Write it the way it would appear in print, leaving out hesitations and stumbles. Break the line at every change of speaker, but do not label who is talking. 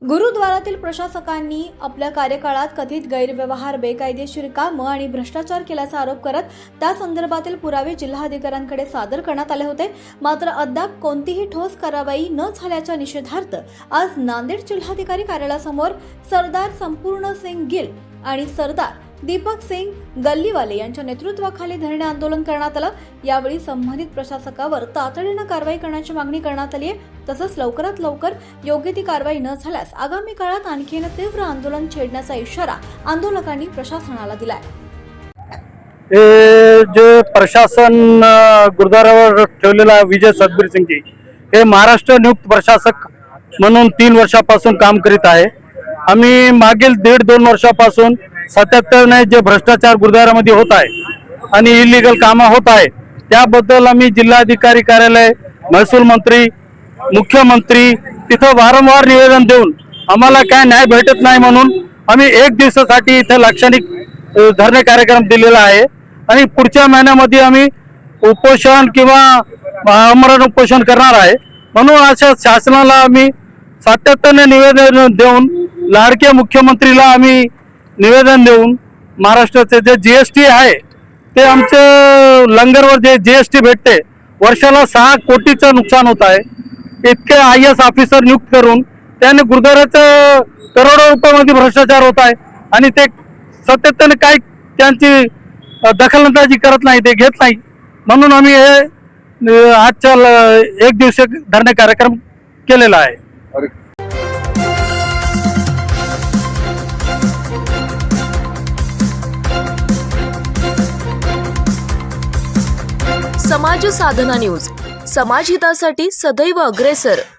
गुरुद्वारातील प्रशासकांनी आपल्या कार्यकाळात कथित गैरव्यवहार, बेकायदेशीर कामं आणि भ्रष्टाचार केल्याचा आरोप करत त्या संदर्भातील पुरावे जिल्हाधिकाऱ्यांकडे सादर करण्यात आले होते. मात्र अद्याप कोणतीही ठोस कारवाई न झाल्याच्या निषेधार्थ आज नांदेड जिल्हाधिकारी कार्यालयासमोर सरदार संपूर्ण सिंग गिल आणि सरदार दीपक सिंग गल्लीवाले यांच्या नेतृत्वाखाली धरणे आंदोलन करण्यात आलं. यावेळी संबंधित प्रशासकावर तातडीनं कारवाई करण्याची मागणी करण्यात आली आहे. तसंच लवकरात लवकर योग्य ती कारवाई न झाल्यास आगामी काळात आणखी तीव्र आंदोलन छेडण्याचा इशारा आंदोलकांनी प्रशासनाला दिलाय.
जे प्रशासन गुरुद्वारावर ठेवलेला विजय सतबीर सिंगजी हे महाराष्ट्र नियुक्त प्रशासक म्हणून 3 वर्षापासून काम करीत आहे. आम्ही मागील 1.5-2 वर्षापासून सातत्याने जे भ्रष्टाचार गुरुद्वारामध्ये होत आहे आणि इलिगल कामं होत आहे त्याबद्दल आम्ही जिल्हाधिकारी कार्यालय, महसूल मंत्री, मुख्यमंत्री तिथं वारंवार निवेदन देऊन आम्हाला काय न्याय भेटत नाही म्हणून आम्ही 1 दिवसासाठी इथे लाक्षणिक धरणे कार्यक्रम दिलेला आहे आणि पुढच्या महिन्यामध्ये आम्ही उपोषण किंवा आमरण उपोषण करणार आहे. म्हणून अशा शासनाला आम्ही सातत्याने निवेदन देऊन लाडके मुख्यमंत्रीला आम्ही निवेदन देऊन महाराष्ट्राचे जे GST आहे ते आमचं लंगरवर जे GST भेटते वर्षाला 6 कोटीचं नुकसान होत आहे. इतके IAS ऑफिसर नियुक्त करून त्याने गुरुद्वाराचं करोडो रुपयामध्ये भ्रष्टाचार होत आहे आणि ते सातत्याने काही त्यांची दखलंदाजी करत नाही, ते घेत नाही. म्हणून आम्ही हे आजच्या 1 दिवसीय धरणे कार्यक्रम केलेला आहे.
समाज साधना न्यूज, समाजहितासाठी सदैव अग्रेसर.